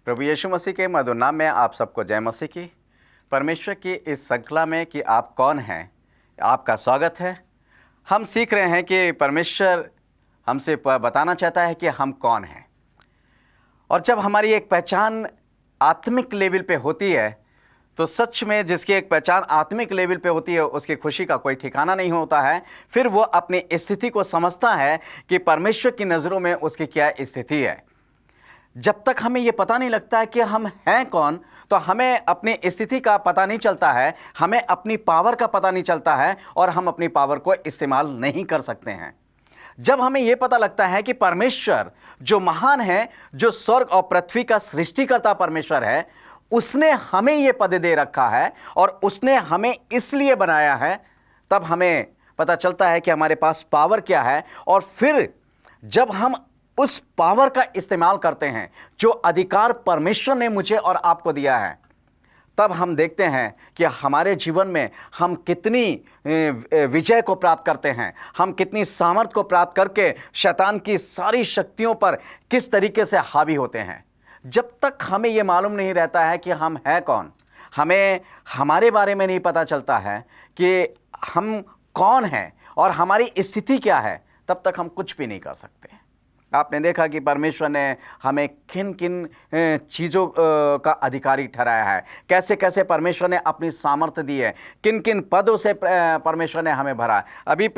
प्रभु यीशु मसीह के मधुर नाम में आप सबको जय मसीह की। परमेश्वर की इस श्रृंखला में कि आप कौन हैं, आपका स्वागत है। हम सीख रहे हैं कि परमेश्वर हमसे बताना चाहता है कि हम कौन हैं, और जब हमारी एक पहचान आत्मिक लेवल पे होती है तो सच में जिसकी एक पहचान आत्मिक लेवल पे होती है उसकी खुशी का कोई ठिकाना नहीं होता है। फिर वो अपनी स्थिति को समझता है कि परमेश्वर की नज़रों में उसकी क्या स्थिति है। जब तक हमें ये पता नहीं लगता है कि हम हैं कौन, तो हमें अपनी स्थिति का पता नहीं चलता है, हमें अपनी पावर का पता नहीं चलता है और हम अपनी पावर को इस्तेमाल नहीं कर सकते हैं। जब हमें यह पता लगता है कि परमेश्वर जो महान है, जो स्वर्ग और पृथ्वी का सृष्टिकर्ता परमेश्वर है, उसने हमें यह पद दे रखा है और उसने हमें इसलिए बनाया है, तब हमें पता चलता है कि हमारे पास पावर क्या है। और फिर जब हम उस पावर का इस्तेमाल करते हैं जो अधिकार परमेश्वर ने मुझे और आपको दिया है, तब हम देखते हैं कि हमारे जीवन में हम कितनी विजय को प्राप्त करते हैं, हम कितनी सामर्थ को प्राप्त करके शैतान की सारी शक्तियों पर किस तरीके से हावी होते हैं। जब तक हमें ये मालूम नहीं रहता है कि हम हैं कौन, हमें हमारे बारे में नहीं पता चलता है कि हम कौन हैं और हमारी स्थिति क्या है, तब तक हम कुछ भी नहीं कर सकते। आपने देखा कि परमेश्वर ने हमें किन किन चीज़ों का अधिकारी ठहराया है, कैसे कैसे परमेश्वर ने अपनी सामर्थ्य दी है, किन किन पदों से परमेश्वर ने हमें भरा। अभी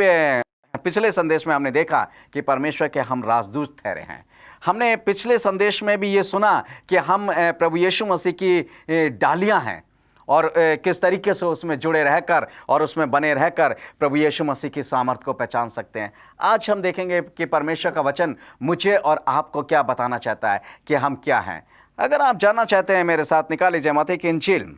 पिछले संदेश में हमने देखा कि परमेश्वर के हम राजदूत ठहरे हैं। हमने पिछले संदेश में भी ये सुना कि हम प्रभु यीशु मसीह की डालियाँ हैं और किस तरीके से उसमें जुड़े रहकर और उसमें बने रहकर प्रभु यीशु मसीह की सामर्थ को पहचान सकते हैं। आज हम देखेंगे कि परमेश्वर का वचन मुझे और आपको क्या बताना चाहता है कि हम क्या हैं। अगर आप जानना चाहते हैं, मेरे साथ निकाल लीजिए मत्ती की इंजील,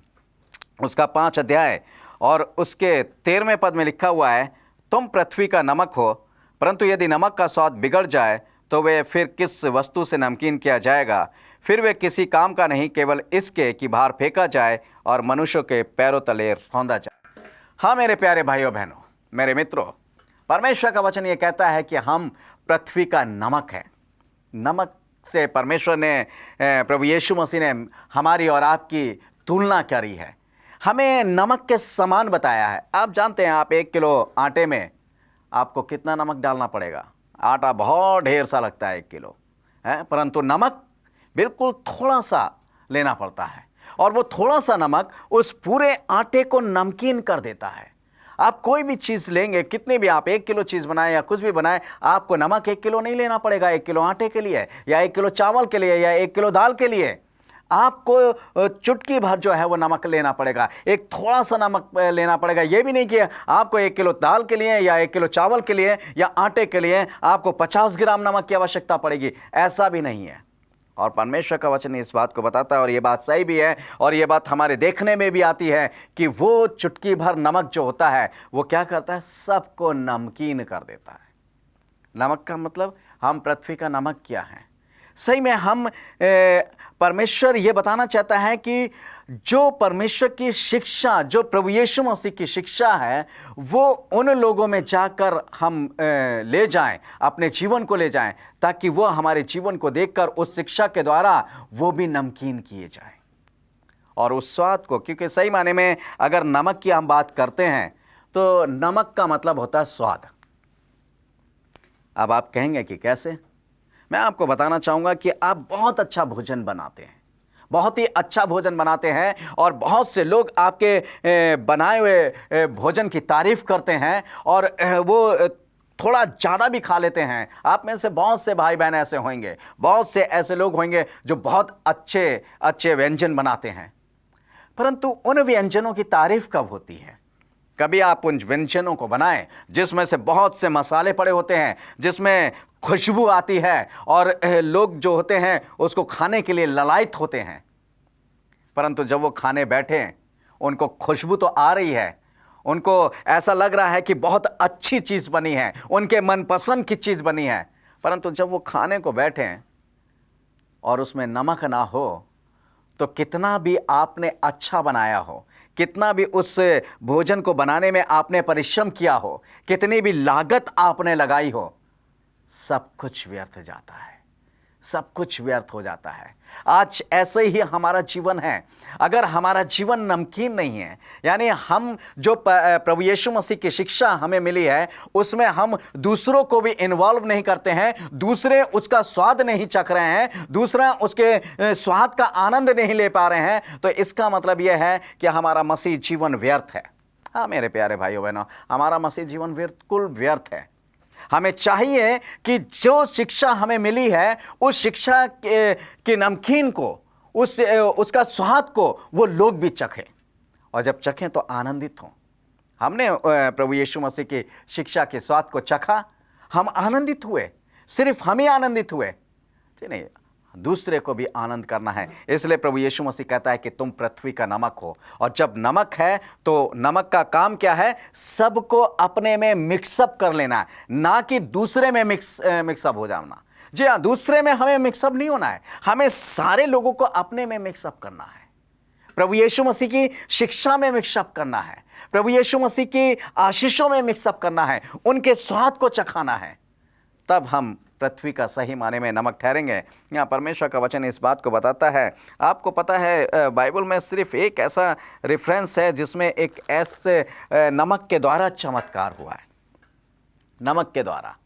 उसका 5 अध्याय और उसके 13वें पद में लिखा हुआ है, तुम पृथ्वी का नमक हो, परंतु यदि नमक का स्वाद बिगड़ जाए तो वे फिर किस वस्तु से नमकीन किया जाएगा, फिर वे किसी काम का नहीं, केवल इसके कि बाहर फेंका जाए और मनुष्यों के पैरों तले रौंदा जाए। हाँ मेरे प्यारे भाइयों बहनों, मेरे मित्रों, परमेश्वर का वचन ये कहता है कि हम पृथ्वी का नमक हैं। नमक से परमेश्वर ने, प्रभु यीशु मसीह ने हमारी और आपकी तुलना करी है, हमें नमक के समान बताया है। आप जानते हैं, आप 1 किलो आटे में आपको कितना नमक डालना पड़ेगा? आटा बहुत ढेर सा लगता है 1 किलो, है, परंतु नमक बिल्कुल थोड़ा सा लेना पड़ता है और वो थोड़ा सा नमक उस पूरे आटे को नमकीन कर देता है। आप कोई भी चीज़ लेंगे, कितनी भी आप 1 किलो चीज़ बनाएं या कुछ भी बनाएं, आपको नमक 1 किलो नहीं लेना पड़ेगा। 1 किलो आटे के लिए या 1 किलो चावल के लिए या 1 किलो दाल के लिए आपको चुटकी भर जो है वो नमक लेना पड़ेगा, एक थोड़ा सा नमक लेना पड़ेगा। ये भी नहीं कि आपको 1 किलो दाल के लिए या 1 किलो चावल के लिए या आटे के लिए आपको 50 ग्राम नमक की आवश्यकता पड़ेगी, ऐसा भी नहीं है। और परमेश्वर का वचन इस बात को बताता है और ये बात सही भी है और ये बात हमारे देखने में भी आती है कि वो चुटकी भर नमक जो होता है वो क्या करता है, सबको नमकीन कर देता है। नमक का मतलब हम पृथ्वी का नमक क्या है। सही में हम परमेश्वर ये बताना चाहता है कि जो परमेश्वर की शिक्षा, जो प्रभु यीशु मसीह की शिक्षा है, वो उन लोगों में जाकर हम ले जाएं, अपने जीवन को ले जाएं, ताकि वो हमारे जीवन को देखकर उस शिक्षा के द्वारा वो भी नमकीन किए जाएं और उस स्वाद को, क्योंकि सही माने में अगर नमक की हम बात करते हैं तो नमक का मतलब होता है स्वाद। अब आप कहेंगे कि कैसे? मैं आपको बताना चाहूँगा कि आप बहुत अच्छा भोजन बनाते हैं, बहुत ही अच्छा भोजन बनाते हैं और बहुत से लोग आपके बनाए हुए भोजन की तारीफ़ करते हैं और वो थोड़ा ज़्यादा भी खा लेते हैं। आप में से बहुत से भाई बहन ऐसे होंगे, बहुत से ऐसे लोग होंगे जो बहुत अच्छे अच्छे व्यंजन बनाते हैं, परंतु उन व्यंजनों की तारीफ़ कब होती है? कभी आप उन व्यंजनों को बनाएं जिसमें से बहुत से मसाले पड़े होते हैं, जिसमें खुशबू आती है और लोग जो होते हैं उसको खाने के लिए ललायत होते हैं, परंतु जब वो खाने बैठे उनको खुशबू तो आ रही है, उनको ऐसा लग रहा है कि बहुत अच्छी चीज़ बनी है, उनके मनपसंद की चीज़ बनी है, परंतु जब वो खाने को बैठे और उसमें नमक ना हो तो कितना भी आपने अच्छा बनाया हो, कितना भी उस भोजन को बनाने में आपने परिश्रम किया हो, कितनी भी लागत आपने लगाई हो, सब कुछ व्यर्थ जाता है, सब कुछ व्यर्थ हो जाता है। आज ऐसे ही हमारा जीवन है। अगर हमारा जीवन नमकीन नहीं है, यानी हम जो प्रभु यीशु मसीह की शिक्षा हमें मिली है उसमें हम दूसरों को भी इन्वॉल्व नहीं करते हैं, दूसरे उसका स्वाद नहीं चख रहे हैं, दूसरा उसके स्वाद का आनंद नहीं ले पा रहे हैं, तो इसका मतलब यह है कि हमारा मसीह जीवन व्यर्थ है। हाँ मेरे प्यारे भाइयों बहनों, हमारा मसीह जीवन बिल्कुल व्यर्थ है। हमें चाहिए कि जो शिक्षा हमें मिली है उस शिक्षा के नमकीन को, उसका स्वाद को वो लोग भी चखें और जब चखें तो आनंदित हों। हमने प्रभु यीशु मसीह की शिक्षा के स्वाद को चखा, हम आनंदित हुए, सिर्फ हम ही आनंदित हुए नहीं, दूसरे को भी आनंद करना है। इसलिए प्रभु यीशु मसीह कहता है कि तुम पृथ्वी का नमक हो, और जब नमक है तो नमक का काम क्या है? सबको अपने में मिक्सअप कर लेना, ना कि दूसरे में मिक्सअप हो जाना। जी हाँ, दूसरे में हमें मिक्सअप नहीं होना है, हमें सारे लोगों को अपने में मिक्सअप करना है। प्रभु यीशु मसीह की शिक्षा में मिक्सअप करना है, प्रभु यीशु मसीह की आशीषों में मिक्सअप करना है, उनके स्वाद को चखाना है, तब हम पृथ्वी का सही माने में नमक ठहरेंगे। यहाँ परमेश्वर का वचन इस बात को बताता है। आपको पता है बाइबल में सिर्फ एक ऐसा रेफरेंस है जिसमें एक ऐसे नमक के द्वारा चमत्कार हुआ है। नमक के द्वारा,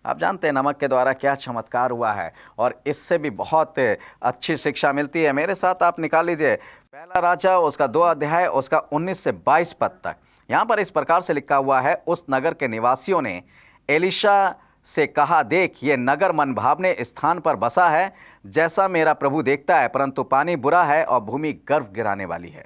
आप जानते हैं नमक के द्वारा क्या चमत्कार हुआ है, और इससे भी बहुत अच्छी शिक्षा मिलती है। मेरे साथ आप निकाल लीजिए पहला राजा उसका 2 अध्याय उसका 19 से 22 पद तक। यहाँ पर इस प्रकार से लिखा हुआ है, उस नगर के निवासियों ने एलीशा से कहा, देख ये नगर मनभावने स्थान पर बसा है, जैसा मेरा प्रभु देखता है, परंतु पानी बुरा है और भूमि गर्भ गिराने वाली है।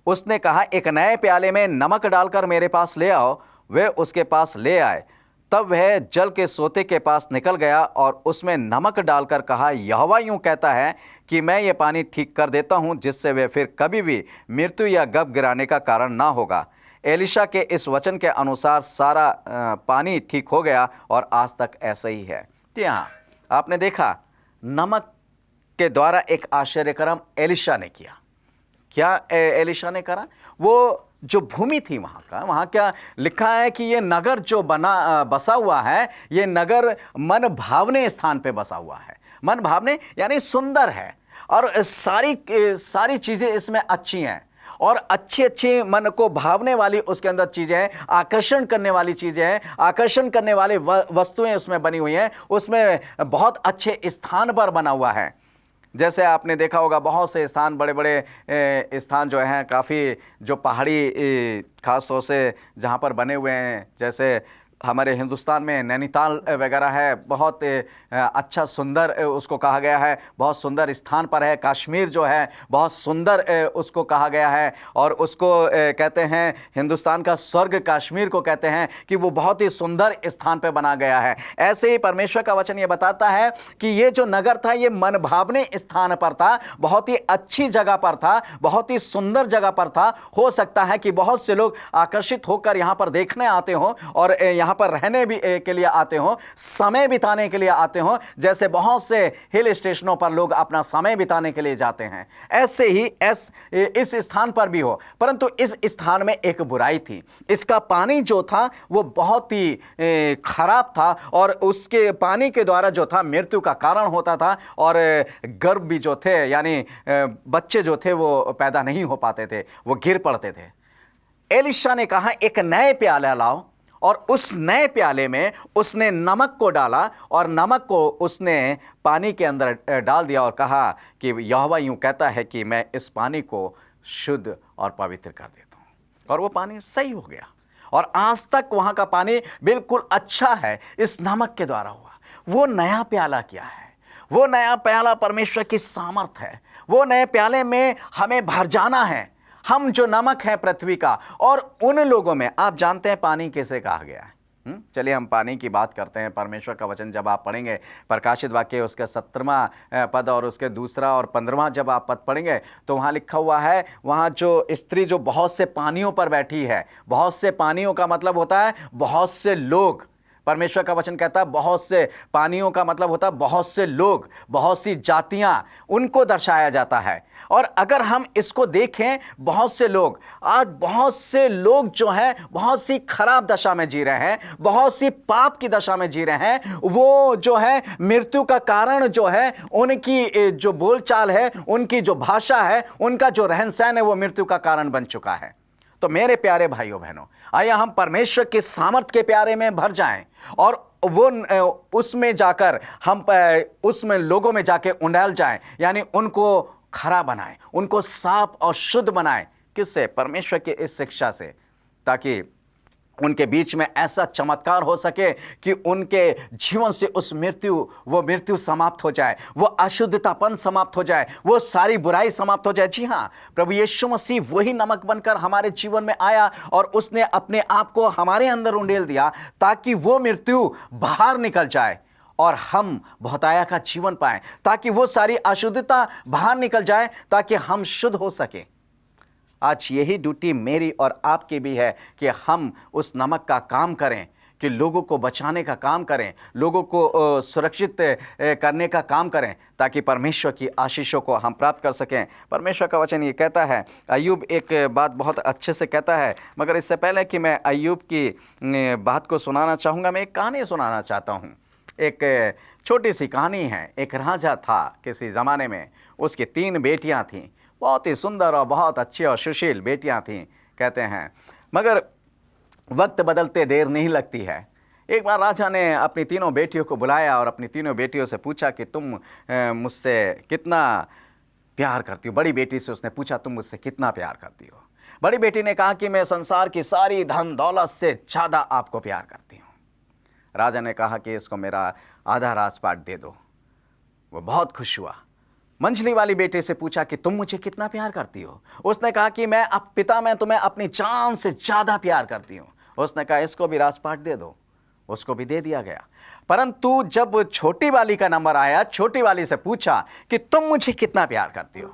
उसने कहा, एक नए प्याले में नमक डालकर मेरे पास ले आओ। वे उसके पास ले आए। तब वह जल के सोते के पास निकल गया और उसमें नमक डालकर कहा, यहोवा यूँ कहता है कि मैं ये पानी ठीक कर देता हूँ, जिससे वे फिर कभी भी मृत्यु या गर्भ गिराने का कारण ना होगा। एलीशा के इस वचन के अनुसार सारा पानी ठीक हो गया और आज तक ऐसा ही है। तो यहाँ आपने देखा नमक के द्वारा एक आश्चर्यक्रम एलीशा ने किया। क्या एलीशा ने करा? वो जो भूमि थी वहाँ क्या लिखा है कि ये नगर जो बसा हुआ है, ये नगर मन भावने स्थान पे बसा हुआ है। मन भावने यानी सुंदर है और सारी चीज़ें इसमें अच्छी हैं, और अच्छी अच्छी मन को भावने वाली उसके अंदर चीज़ें हैं, आकर्षण करने वाली चीज़ें हैं, आकर्षण करने वाली वस्तुएं उसमें बनी हुई हैं, उसमें बहुत अच्छे स्थान पर बना हुआ है। जैसे आपने देखा होगा बहुत से स्थान, बड़े बड़े स्थान जो हैं, काफ़ी जो पहाड़ी ख़ास तौर से जहाँ पर बने हुए हैं, जैसे हमारे हिंदुस्तान में नैनीताल वगैरह है, बहुत अच्छा सुंदर उसको कहा गया है, बहुत सुंदर स्थान पर है। कश्मीर जो है बहुत सुंदर उसको कहा गया है, और उसको कहते हैं हिंदुस्तान का स्वर्ग कश्मीर को कहते हैं कि वो बहुत ही सुंदर स्थान पर बना गया है। ऐसे ही परमेश्वर का वचन ये बताता है कि ये जो नगर था ये मन भावने स्थान पर था, बहुत ही अच्छी जगह पर था, बहुत ही सुंदर जगह पर था। हो सकता है कि बहुत से लोग आकर्षित होकर यहाँ पर देखने आते हों और यहाँ पर रहने भी के लिए आते हो, समय बिताने के लिए आते हो, जैसे बहुत से हिल स्टेशनों पर लोग अपना समय बिताने के लिए जाते हैं। ऐसे ही इस स्थान पर भी हो, परंतु इस स्थान में एक बुराई थी। इसका पानी जो था वो बहुत ही खराब था, और उसके पानी के द्वारा जो था मृत्यु का कारण होता था, और गर्भ भी जो थे, यानी बच्चे जो थे वो पैदा नहीं हो पाते थे, वो गिर पड़ते थे। एलिशा ने कहा एक नए प्याला लाओ, और उस नए प्याले में उसने नमक को डाला, और नमक को उसने पानी के अंदर डाल दिया, और कहा कि यहोवा यूं कहता है कि मैं इस पानी को शुद्ध और पवित्र कर देता हूं। और वो पानी सही हो गया, और आज तक वहां का पानी बिल्कुल अच्छा है, इस नमक के द्वारा हुआ। वो नया प्याला क्या है? वो नया प्याला परमेश्वर की सामर्थ है। वो नए प्याले में हमें भर जाना है, हम जो नमक हैं पृथ्वी का। और उन लोगों में, आप जानते हैं पानी कैसे कहा गया है? चलिए हम पानी की बात करते हैं। परमेश्वर का वचन जब आप पढ़ेंगे, प्रकाशित वाक्य उसके 17वां पद और उसके 2 और 15वां जब आप पद पढ़ेंगे, तो वहाँ लिखा हुआ है, वहाँ जो स्त्री जो बहुत से पानियों पर बैठी है, बहुत से पानियों का मतलब होता है बहुत से लोग। परमेश्वर का वचन कहता है बहुत से पानियों का मतलब होता है बहुत से लोग, बहुत सी जातियां, उनको दर्शाया जाता है। और अगर हम इसको देखें, बहुत से लोग, आज बहुत से लोग जो हैं बहुत सी खराब दशा में जी रहे हैं, बहुत सी पाप की दशा में जी रहे हैं। वो जो है मृत्यु का कारण जो है, उनकी जो बोलचाल है, उनकी जो भाषा है, उनका जो रहन सहन है, वो मृत्यु का कारण बन चुका है। तो मेरे प्यारे भाइयों बहनों, आइए हम परमेश्वर के सामर्थ के प्यारे में भर जाएं, और वो उसमें जाकर हम उसमें लोगों में जाके उंडेल जाएं, यानी उनको खरा बनाएं, उनको साफ और शुद्ध बनाएं। किससे? परमेश्वर की इस शिक्षा से, ताकि उनके बीच में ऐसा चमत्कार हो सके कि उनके जीवन से वो मृत्यु समाप्त हो जाए, वो अशुद्धतापन समाप्त हो जाए, वो सारी बुराई समाप्त हो जाए। जी हाँ, प्रभु यीशु मसीह वही नमक बनकर हमारे जीवन में आया, और उसने अपने आप को हमारे अंदर उंडेल दिया, ताकि वो मृत्यु बाहर निकल जाए और हम बहुताया का जीवन पाएं, ताकि वो सारी अशुद्धता बाहर निकल जाए, ताकि हम शुद्ध हो सके। आज यही ड्यूटी मेरी और आपकी भी है कि हम उस नमक का काम करें, कि लोगों को बचाने का काम करें, लोगों को सुरक्षित करने का काम करें, ताकि परमेश्वर की आशीषों को हम प्राप्त कर सकें। परमेश्वर का वचन ये कहता है, अय्यूब एक बात बहुत अच्छे से कहता है, मगर इससे पहले कि मैं अय्यूब की बात को सुनाना चाहूँगा, मैं एक कहानी सुनाना चाहता हूँ। एक छोटी सी कहानी है। एक राजा था किसी ज़माने में, उसकी 3 बेटियाँ थीं, बहुत ही सुंदर और बहुत अच्छी और सुशील बेटियां थीं कहते हैं। मगर वक्त बदलते देर नहीं लगती है। एक बार राजा ने अपनी 3 बेटियों को बुलाया और अपनी 3 बेटियों से पूछा कि तुम मुझसे कितना प्यार करती हो। बड़ी बेटी से उसने पूछा, तुम मुझसे कितना प्यार करती हो? बड़ी बेटी ने कहा कि मैं संसार की सारी धन दौलत से ज़्यादा आपको प्यार करती हूँ। राजा ने कहा कि इसको मेरा आधा राजपाट दे दो। वो बहुत खुश हुआ। मंझली वाली बेटे से पूछा कि तुम मुझे कितना प्यार करती हो? उसने कहा कि मैं तुम्हें अपनी जान से ज़्यादा प्यार करती हूँ। उसने कहा इसको भी राजपाट दे दो। उसको भी दे दिया गया। परंतु जब छोटी वाली का नंबर आया, छोटी वाली से पूछा कि तुम मुझे कितना प्यार करती हो,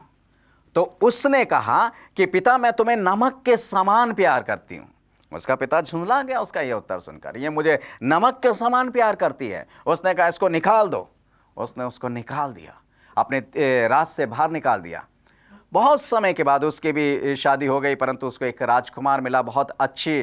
तो उसने कहा कि पिता मैं तुम्हें नमक के समान प्यार करती हूँ। उसका पिता झुंझला गया उसका यह उत्तर सुनकर, ये मुझे नमक के समान प्यार करती है। उसने कहा इसको निकाल दो। उसने उसको निकाल दिया, अपने राज से बाहर निकाल दिया। बहुत समय के बाद उसकी भी शादी हो गई, परंतु उसको एक राजकुमार मिला, बहुत अच्छी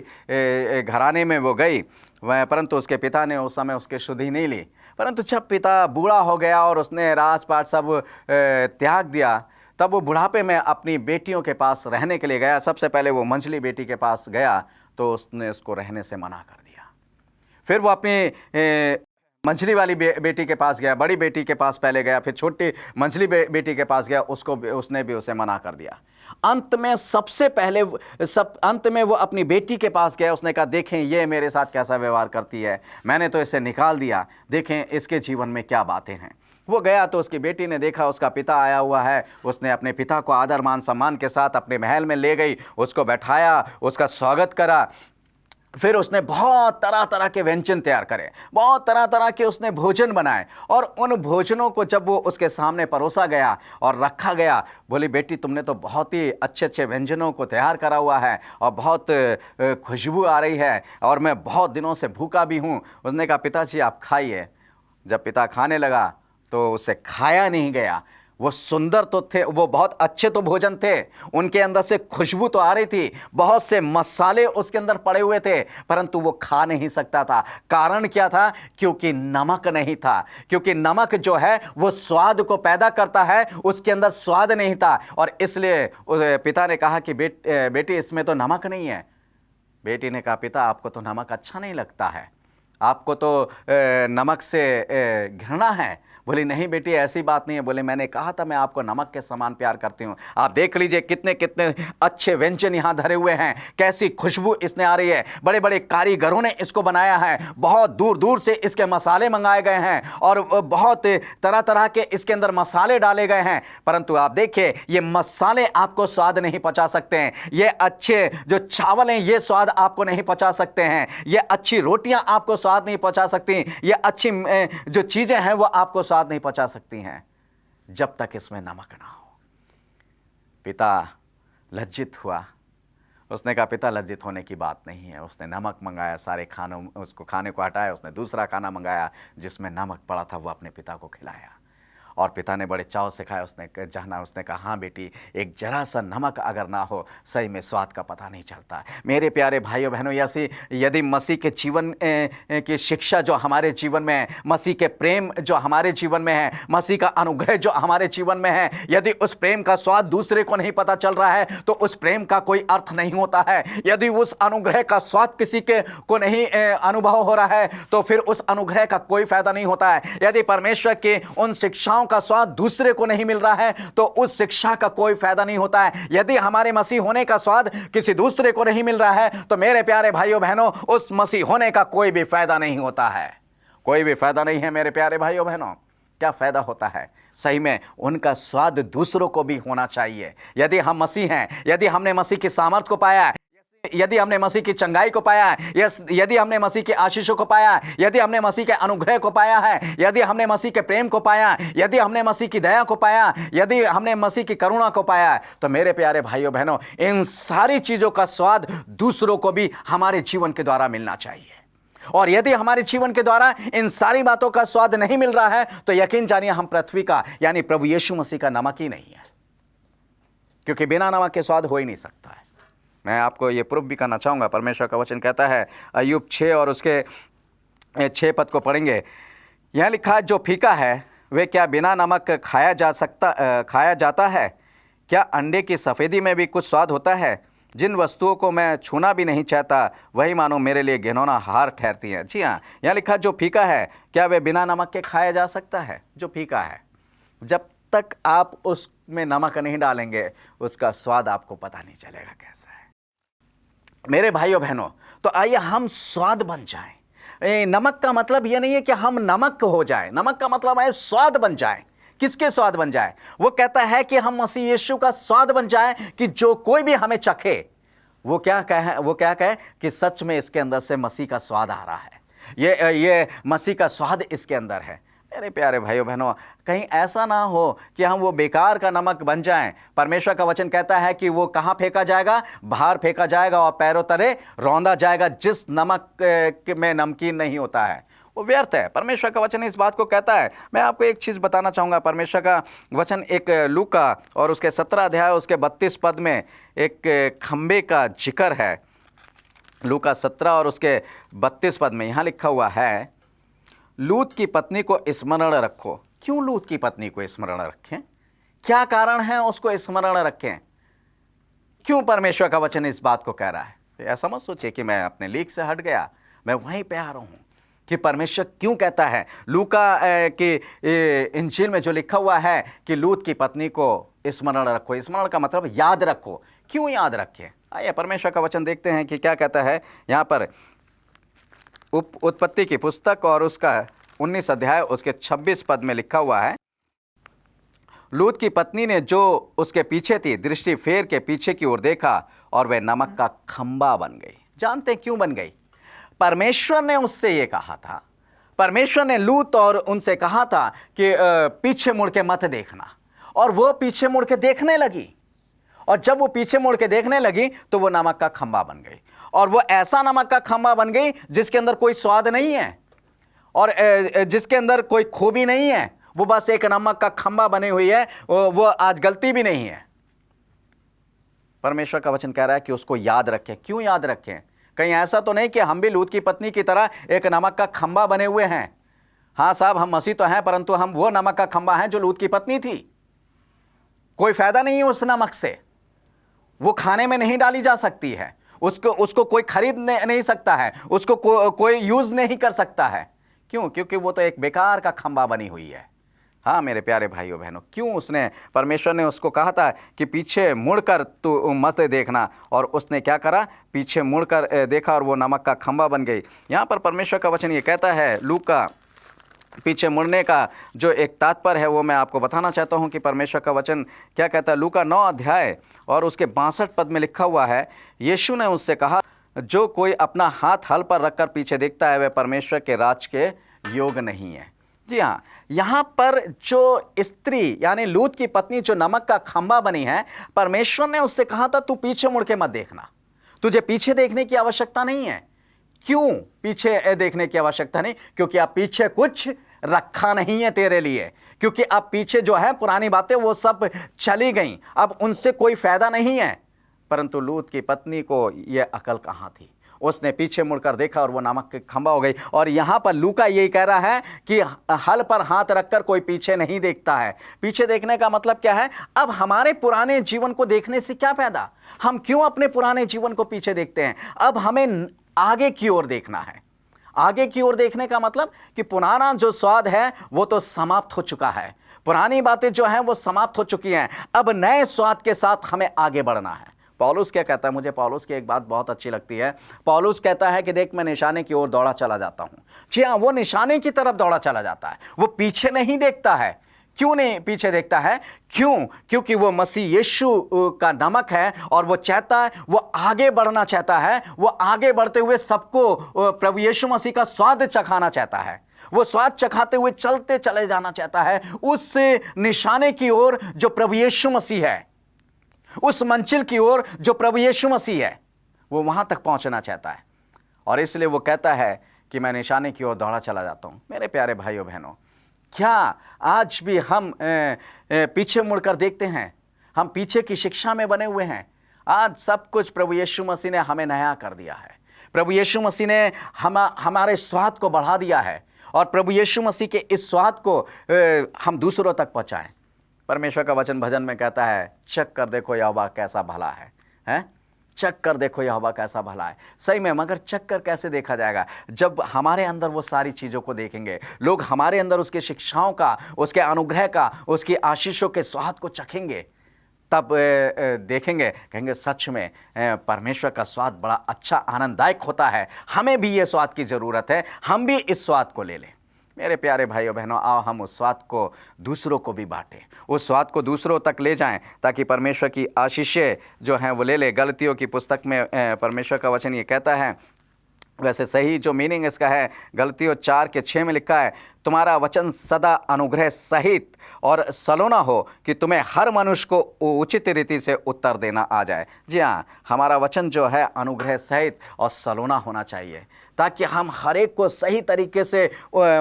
घराने में वो गई। परंतु उसके पिता ने उस समय उसकी शुद्धि नहीं ली। परंतु जब पिता बूढ़ा हो गया और उसने राजपाट सब त्याग दिया, तब वो बुढ़ापे में अपनी बेटियों के पास रहने के लिए गया। सबसे पहले वो मंझली बेटी के पास गया तो उसने उसको रहने से मना कर दिया। फिर वो अपनी मंझली वाली बेटी के पास गया, बड़ी बेटी के पास पहले गया, फिर छोटी मंझली बेटी के पास गया, उसने भी उसे मना कर दिया। अंत में वो अपनी बेटी के पास गया। उसने कहा देखें ये मेरे साथ कैसा व्यवहार करती है, मैंने तो इसे निकाल दिया, देखें इसके जीवन में क्या बातें हैं। वो गया तो उसकी बेटी ने देखा उसका पिता आया हुआ है। उसने अपने पिता को आदर मान सम्मान के साथ अपने महल में ले गई, उसको बैठाया, उसका स्वागत करा। फिर उसने बहुत तरह तरह के व्यंजन तैयार करे, बहुत तरह तरह के उसने भोजन बनाए, और उन भोजनों को जब वो उसके सामने परोसा गया और रखा गया, बोली बेटी तुमने तो बहुत ही अच्छे अच्छे व्यंजनों को तैयार करा हुआ है और बहुत खुशबू आ रही है और मैं बहुत दिनों से भूखा भी हूँ। उसने कहा पिताजी आप खाइए। जब पिता खाने लगा तो उसे खाया नहीं गया। वो सुंदर तो थे, वो बहुत अच्छे तो भोजन थे, उनके अंदर से खुशबू तो आ रही थी, बहुत से मसाले उसके अंदर पड़े हुए थे, परंतु वो खा नहीं सकता था। कारण क्या था? क्योंकि नमक नहीं था। क्योंकि नमक जो है वो स्वाद को पैदा करता है, उसके अंदर स्वाद नहीं था। और इसलिए पिता ने कहा कि बेटी इसमें तो नमक नहीं है। बेटी ने कहा पिता आपको तो नमक अच्छा नहीं लगता है, आपको तो नमक से घृणा है। बोली नहीं बेटी ऐसी बात नहीं है। बोले मैंने कहा था मैं आपको नमक के समान प्यार करती हूँ। आप देख लीजिए कितने कितने अच्छे व्यंजन यहाँ धरे हुए हैं, कैसी खुशबू इसने आ रही है। बड़े बड़े कारीगरों ने इसको बनाया है, बहुत दूर दूर से इसके मसाले मंगाए गए हैं और बहुत तरह तरह के इसके अंदर मसाले डाले गए हैं, परंतु आप देखिए ये मसाले आपको स्वाद नहीं पचा सकते हैं। ये अच्छे जो चावल हैं ये स्वाद आपको नहीं पचा सकते हैं। ये अच्छी रोटियां आपको स्वाद नहीं पचा सकती। ये अच्छी जो चीजें हैं वो आपको स्वाद नहीं पचा सकती हैं जब तक इसमें नमक ना हो। पिता लज्जित हुआ। उसने कहा पिता लज्जित होने की बात नहीं है। उसने नमक मंगाया, सारे खानों उसको खाने को हटाया, उसने दूसरा खाना मंगाया जिसमें नमक पड़ा था, वो अपने पिता को खिलाया और पिता ने बड़े चाव से खाया। उसने कहा हाँ बेटी एक जरा सा नमक अगर ना हो सही में स्वाद का पता नहीं चलता। मेरे प्यारे भाइयों बहनों, यदि मसीह के जीवन की शिक्षा जो हमारे जीवन में है, मसीह के प्रेम जो हमारे जीवन में है, मसीह का अनुग्रह जो हमारे जीवन में है, यदि उस प्रेम का स्वाद दूसरे को नहीं पता चल रहा है तो उस प्रेम का कोई अर्थ नहीं होता है। यदि उस अनुग्रह का स्वाद किसी को नहीं अनुभव हो रहा है तो फिर उस अनुग्रह का कोई फायदा नहीं होता है। यदि परमेश्वर के उन शिक्षाओं का स्वाद दूसरे को नहीं मिल रहा है तो उस शिक्षा का कोई फायदा नहीं होता है। यदि हमारे मसीह होने का स्वाद किसी दूसरे को नहीं मिल रहा है तो मेरे प्यारे भाइयों बहनों उस मसीह होने का कोई भी फायदा नहीं होता है। कोई भी फायदा नहीं है मेरे प्यारे भाइयों बहनों। क्या फायदा होता है? सही में उनका स्वाद दूसरों को भी होना चाहिए। यदि हम मसीह हैं, यदि हमने मसीह की सामर्थ को पाया है, यदि हमने मसीह की चंगाई को पाया है, यदि हमने मसीह की आशीषों को पाया है, यदि हमने मसीह के अनुग्रह को पाया है, यदि हमने मसीह के प्रेम को पाया है, यदि हमने मसीह की दया को पाया, यदि हमने मसीह की करुणा को पाया है, तो मेरे प्यारे भाइयों बहनों इन सारी चीजों का स्वाद दूसरों को भी हमारे जीवन के द्वारा मिलना चाहिए। और यदि हमारे जीवन के द्वारा इन सारी बातों का स्वाद नहीं मिल रहा है तो यकीन जानिए हम पृथ्वी का यानी प्रभु यीशु मसीह का नमक ही नहीं है, क्योंकि बिना नमक के स्वाद हो ही नहीं सकता है। मैं आपको ये प्रूफ भी करना चाहूँगा। परमेश्वर का वचन कहता है, अय्यूब 6 और उसके 6 पद को पढ़ेंगे। यहाँ लिखा है, जो फीका है वे क्या बिना नमक खाया जाता है? क्या अंडे की सफ़ेदी में भी कुछ स्वाद होता है? जिन वस्तुओं को मैं छूना भी नहीं चाहता वही मानो मेरे लिए घिनौना हार ठहरती हैं। जी हाँ, यहाँ लिखा जो फीका है क्या वे बिना नमक के खाया जा सकता है? जो फीका है, जब तक आप उसमें नमक नहीं डालेंगे उसका स्वाद आपको पता नहीं चलेगा कैसा है। मेरे भाइयों बहनों, तो आइए हम स्वाद बन जाएं। नमक का मतलब यह नहीं है कि हम नमक हो जाएं, नमक का मतलब है स्वाद बन जाएं। किसके स्वाद बन जाए? वो कहता है कि हम मसीह यीशु का स्वाद बन जाए, कि जो कोई भी हमें चखे वो क्या कहे कि सच में इसके अंदर से मसीह का स्वाद आ रहा है, ये मसीह का स्वाद इसके अंदर है। मेरे प्यारे भाइयों बहनों, कहीं ऐसा ना हो कि हम वो बेकार का नमक बन जाएं। परमेश्वर का वचन कहता है कि वो कहाँ फेंका जाएगा? बाहर फेंका जाएगा और पैरों तले रौंदा जाएगा। जिस नमक में नमकीन नहीं होता है वो व्यर्थ है। परमेश्वर का वचन इस बात को कहता है। मैं आपको एक चीज़ बताना चाहूँगा। परमेश्वर का वचन एक लूका और उसके 17 अध्याय उसके 32 पद में एक खंबे का जिक्र है। लूका 17 और उसके 32 पद में यहाँ लिखा हुआ है, लूत की पत्नी को स्मरण रखो। क्यों लूत की पत्नी को स्मरण रखें? क्या कारण है उसको स्मरण रखें। क्यों परमेश्वर का वचन इस बात को कह रहा है? ऐसा मत सोचिए कि मैं अपने लीक से हट गया, मैं वहीं पे आ रहा हूं कि परमेश्वर क्यों कहता है। लूका की इंजील में जो लिखा हुआ है कि लूत की पत्नी को स्मरण रखो, स्मरण का मतलब याद रखो। क्यों याद रखें? आइए परमेश्वर का वचन देखते हैं कि क्या कहता है यहाँ पर। उत्पत्ति की पुस्तक और उसका 19 अध्याय उसके 26 पद में लिखा हुआ है, लूत की पत्नी ने जो उसके पीछे थी दृष्टि फेर के पीछे की ओर देखा और वह नमक का खंबा बन गई। जानते क्यों बन गई? परमेश्वर ने उससे ये कहा था, परमेश्वर ने लूत और उनसे कहा था कि पीछे मुड़ के मत देखना, और वो पीछे मुड़ के देखने लगी। और जब वो पीछे मुड़ के देखने लगी तो वो नमक का खंबा बन गई, और वो ऐसा नमक का खंबा बन गई जिसके अंदर कोई स्वाद नहीं है और जिसके अंदर कोई खूबी नहीं है। वो बस एक नमक का खंबा बनी हुई है, वो आज गलती भी नहीं है। परमेश्वर का वचन कह रहा है कि उसको याद रखें। क्यों याद रखें? कहीं ऐसा तो नहीं कि हम भी लूत की पत्नी की तरह एक नमक का खंबा बने हुए हैं। हाँ साहब, हम मसीह तो हैं, परंतु हम वो नमक का खंबा हैं जो लूत की पत्नी थी। कोई फायदा नहीं है उस नमक से, वो खाने में नहीं डाली जा सकती है, उसको कोई खरीद नहीं सकता है, उसको कोई यूज नहीं कर सकता है। क्यों? क्योंकि वो तो एक बेकार का खंबा बनी हुई है। हाँ मेरे प्यारे भाइयों बहनों, क्यों उसने, परमेश्वर ने उसको कहा था कि पीछे मुड़कर तू मत देखना, और उसने क्या करा? पीछे मुड़कर देखा और वो नमक का खंबा बन गई। यहाँ पर परमेश्वर का वचन ये कहता है, लूका पीछे मुड़ने का जो एक तात्पर्य है वो मैं आपको बताना चाहता हूँ कि परमेश्वर का वचन क्या कहता है। लूका 9 अध्याय और उसके 62 पद में लिखा हुआ है, यीशु ने उससे कहा, जो कोई अपना हाथ हल पर रखकर पीछे देखता है वह परमेश्वर के राज के योग नहीं है। जी हाँ, यहाँ पर जो स्त्री यानी लूत की पत्नी जो नमक का खंबा बनी है, परमेश्वर ने उससे कहा था तू पीछे मुड़ के मत देखना, तुझे पीछे देखने की आवश्यकता नहीं है। क्यों पीछे देखने की आवश्यकता नहीं? क्योंकि अब पीछे कुछ रखा नहीं है तेरे लिए, क्योंकि अब पीछे जो है पुरानी बातें वो सब चली गई, अब उनसे कोई फायदा नहीं है। परंतु लूत की पत्नी को यह अकल कहाँ थी? उसने पीछे मुड़कर देखा और वो नमक के खंबा हो गई। और यहां पर लूका यही कह रहा है कि हल पर हाथ रखकर कोई पीछे नहीं देखता है। पीछे देखने का मतलब क्या है? अब हमारे पुराने जीवन को देखने से क्या फायदा? हम क्यों अपने पुराने जीवन को पीछे देखते हैं? अब हमें आगे की ओर देखना है। आगे की ओर देखने का मतलब कि पुराना जो स्वाद है वो तो समाप्त हो चुका है, पुरानी बातें जो हैं वो समाप्त हो चुकी हैं। अब नए स्वाद के साथ हमें आगे बढ़ना है। पौलुस क्या कहता है? मुझे पौलुस की एक बात बहुत अच्छी लगती है। पौलुस कहता है कि देख, मैं निशाने की ओर दौड़ा चला जाता हूं। जी हाँ, वो निशाने की तरफ दौड़ा चला जाता है, वो पीछे नहीं देखता है। क्यों नहीं पीछे देखता है? क्यों? क्योंकि वो मसीह यीशु का नमक है और वो चाहता है, वो आगे बढ़ना चाहता है, वो आगे बढ़ते हुए सबको प्रभु यीशु मसीह का स्वाद चखाना चाहता है, वो स्वाद चखाते हुए चलते चले जाना चाहता है उस निशाने की ओर जो प्रभु यीशु मसीह है, उस मंजिल की ओर जो प्रभु यीशु मसीह है, वो वहां तक पहुंचना चाहता है। और इसलिए वो कहता है कि मैं निशाने की ओर दौड़ा चला जाता हूं। मेरे प्यारे भाइयों बहनों, क्या आज भी हम पीछे मुड़कर देखते हैं? हम पीछे की शिक्षा में बने हुए हैं। आज सब कुछ प्रभु यीशु मसीह ने हमें नया कर दिया है। प्रभु यीशु मसीह ने हमारे स्वाद को बढ़ा दिया है, और प्रभु यीशु मसीह के इस स्वाद को हम दूसरों तक पहुंचाएं। परमेश्वर का वचन भजन में कहता है, चख कर देखो यहोवा कैसा भला है, हैं? चख कर देखो यहोवा कैसा भला है। सही में, मगर चख कर कैसे देखा जाएगा? जब हमारे अंदर वो सारी चीज़ों को देखेंगे, लोग हमारे अंदर उसके शिक्षाओं का, उसके अनुग्रह का, उसकी आशीषों के स्वाद को चखेंगे, तब देखेंगे, कहेंगे सच में परमेश्वर का स्वाद बड़ा अच्छा आनंददायक होता है, हमें भी ये स्वाद की ज़रूरत है, हम भी इस स्वाद को ले लें। मेरे प्यारे भाइयों बहनों, आओ हम उस स्वाद को दूसरों को भी बांटें, उस स्वाद को दूसरों तक ले जाएं, ताकि परमेश्वर की आशीषें जो हैं वो ले ले। गलतियों की पुस्तक में परमेश्वर का वचन ये कहता है, वैसे सही जो मीनिंग इसका है, गलतियों 4:6 में लिखा है, तुम्हारा वचन सदा अनुग्रह सहित और सलोना हो कि तुम्हें हर मनुष्य को उचित रीति से उत्तर देना आ जाए। जी हाँ, हमारा वचन जो है अनुग्रह सहित और सलोना होना चाहिए, ताकि हम हर एक को सही तरीके से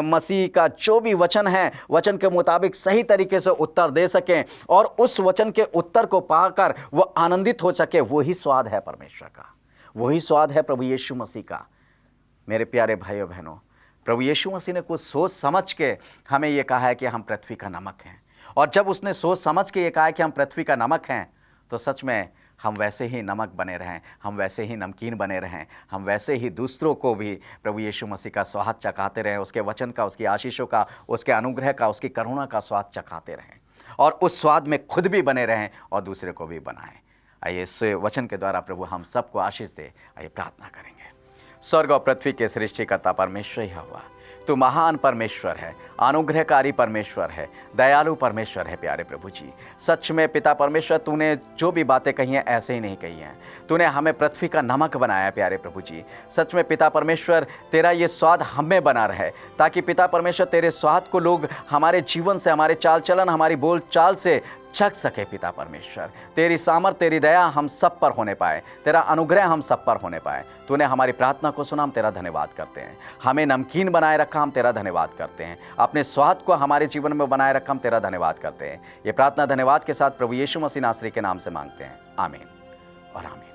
मसीह का जो भी वचन है, वचन के मुताबिक सही तरीके से उत्तर दे सकें, और उस वचन के उत्तर को पाकर वो आनंदित हो सके। वही स्वाद है परमेश्वर का, वही स्वाद है प्रभु यीशु मसीह का। मेरे प्यारे भाइयों बहनों, प्रभु यीशु मसीह ने कुछ सोच समझ के हमें ये कहा है कि हम पृथ्वी का नमक हैं, और जब उसने सोच समझ के ये कहा कि हम पृथ्वी का नमक हैं, तो सच में हम वैसे ही नमक बने रहें, हम वैसे ही नमकीन बने रहें, हम वैसे ही दूसरों को भी प्रभु यीशु मसीह का स्वाद चखाते रहें, उसके वचन का, उसकी आशीषों का, उसके अनुग्रह का, उसकी करुणा का स्वाद चखाते रहें और उस स्वाद में खुद भी बने रहें और दूसरे को भी बनाएं। आइए इस वचन के द्वारा प्रभु हम सबको आशीष दे। आइए प्रार्थना करेंगे। स्वर्ग और पृथ्वी के सृष्टिकर्ता परमेश्वर यहोवा, तू महान परमेश्वर है, अनुग्रहकारी परमेश्वर है, दयालु परमेश्वर है। प्यारे प्रभु जी, सच में पिता परमेश्वर, तूने जो भी बातें कही हैं ऐसे ही नहीं कही हैं, तूने हमें पृथ्वी का नमक बनाया। प्यारे प्रभु जी, सच में पिता परमेश्वर, तेरा ये स्वाद हमें बना रहे, ताकि पिता परमेश्वर तेरे स्वाद को लोग हमारे जीवन से, हमारे चाल चलन, हमारी बोल चाल से चख सके। पिता परमेश्वर, तेरी सामर्थ, तेरी दया हम सब पर होने पाए, तेरा अनुग्रह हम सब पर होने पाए। तूने हमारी प्रार्थना को सुना, हम तेरा धन्यवाद करते हैं। हमें नमकीन बनाए रखा, हम तेरा धन्यवाद करते हैं। अपने स्वाद को हमारे जीवन में बनाए रखा, हम तेरा धन्यवाद करते हैं। ये प्रार्थना धन्यवाद के साथ प्रभु यीशु मसीह नासरी के नाम से मांगते हैं। आमीन और आमीन।